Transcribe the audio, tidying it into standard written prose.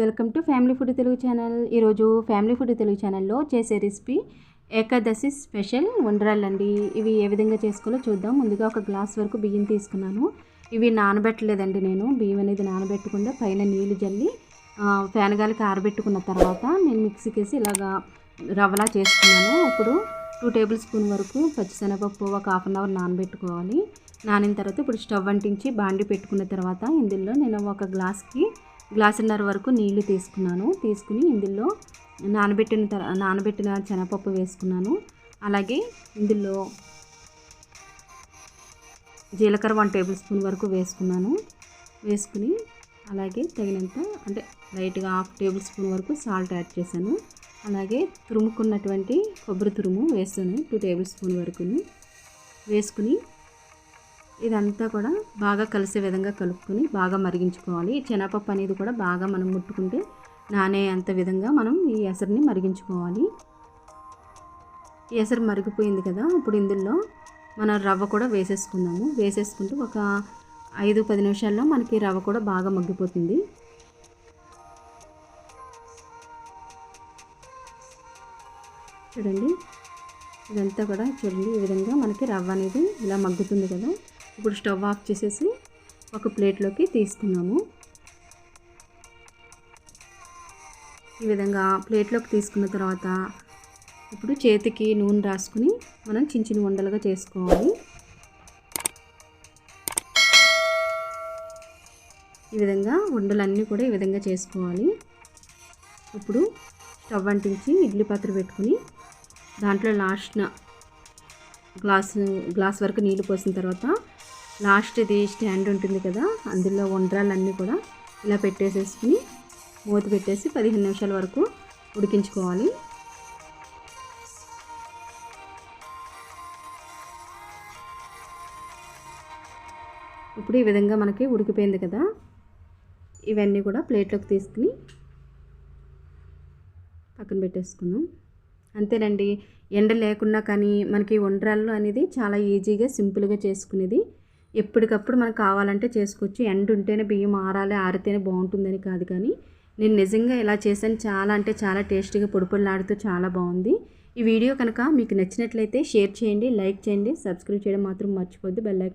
Welcome to family food Telugu channel. ఈరోజు family food Telugu ఛానల్లో చేసే రెసిపీ ఏకాదశి స్పెషల్ ఉండ్రాళ్ళు అండి. ఇవి ఏ విధంగా చేసుకోవాలో చూద్దాం. ముందుగా ఒక గ్లాస్ వరకు బియ్యం తీసుకున్నాను. ఇవి నానబెట్టలేదండి, నేను బియ్యం అనేది నానబెట్టకుండా పైన నీళ్లు జల్లి ఫ్యాన్ గాలికి ఆరబెట్టుకున్న తర్వాత నేను మిక్సీకి వేసి ఇలాగా రవ్వలా చేసుకున్నాను. ఇప్పుడు 2 టేబుల్ స్పూన్ వరకు పచ్చిశనగపప్పు ఒక హాఫ్ అన్ అవర్ నానబెట్టుకోవాలి. నానిన తర్వాత ఇప్పుడు స్టవ్ అంటించి బాండి పెట్టుకున్న తర్వాత ఇందులో నేను ఒక గ్లాసున్నర వరకు నీళ్లు తీసుకుని ఇందులో నానబెట్టిన శనగపప్పు వేసుకున్నాను. అలాగే ఇందులో జీలకర్ర 1 టేబుల్ స్పూన్ వరకు వేసుకుని అలాగే తగినంత అంటే లైట్గా 1/2 టేబుల్ స్పూన్ వరకు సాల్ట్ యాడ్ చేశాను. అలాగే తురుముకున్నటువంటి కొబ్బరి తురుము వేస్తాను 2 టేబుల్ స్పూన్ వరకు వేసుకుని ఇదంతా కూడా బాగా కలిసే విధంగా కలుపుకొని బాగా మరిగించుకోవాలి. శనగపప్పు అనేది కూడా బాగా మనం ముట్టుకుంటే నానే అంత విధంగా మనం ఈ ఎసరుని మరిగించుకోవాలి. ఈ ఎసరు మరిగిపోయింది కదా, ఇప్పుడు ఇందులో మనం రవ్వ కూడా వేసేసుకుంటూ ఒక 5-10 నిమిషాల్లో మనకి రవ్వ కూడా బాగా మగ్గిపోతుంది. చూడండి, ఇదంతా కూడా చూడండి, ఈ విధంగా మనకి రవ్వ అనేది ఇలా మగ్గుతుంది కదా. ఇప్పుడు స్టవ్ ఆఫ్ చేసేసి ఒక ప్లేట్లోకి తీసుకున్నాము. ఈ విధంగా ప్లేట్లోకి తీసుకున్న తర్వాత ఇప్పుడు చేతికి నూనె రాసుకుని మనం చిన్న ఉండలుగా చేసుకోవాలి. ఈ విధంగా ఉండలన్నీ కూడా ఈ విధంగా చేసుకోవాలి. ఇప్పుడు స్టవ్ అంటించి ఇడ్లీ పాత్ర పెట్టుకుని దాంట్లో లాస్ట్న గ్లాస్ వరకు నీళ్ళు పోసిన తర్వాత లాస్ట్ది స్టాండ్ ఉంటుంది కదా, అందులో ఉండ్రాలన్నీ కూడా ఇలా పెట్టేసేసుకుని మూత పెట్టేసి 15 నిమిషాల వరకు ఉడికించుకోవాలి. ఇప్పుడు ఈ విధంగా మనకి ఉడికిపోయింది కదా, ఇవన్నీ కూడా ప్లేట్లోకి తీసుకుని పక్కన పెట్టేసుకుందాం. అంతేనండి, ఎండ లేకున్నా కానీ మనకి ఉండ్రాళ్ళు అనేది చాలా ఈజీగా సింపుల్గా చేసుకునేది. ఎప్పటికప్పుడు మనకు కావాలంటే చేసుకోవచ్చు. ఎండ ఉంటేనే బియ్యం ఆరాలి, ఆరితేనే బాగుంటుందని కాదు, కానీ నేను నిజంగా ఇలా చేశాను. చాలా అంటే చాలా టేస్టీగా పొడిపొడిలాడుతూ చాలా బాగుంది. ఈ వీడియో కనుక మీకు నచ్చినట్లయితే షేర్ చేయండి, లైక్ చేయండి, సబ్స్క్రైబ్ చేయడం మాత్రం మర్చిపోద్దు. Bell icon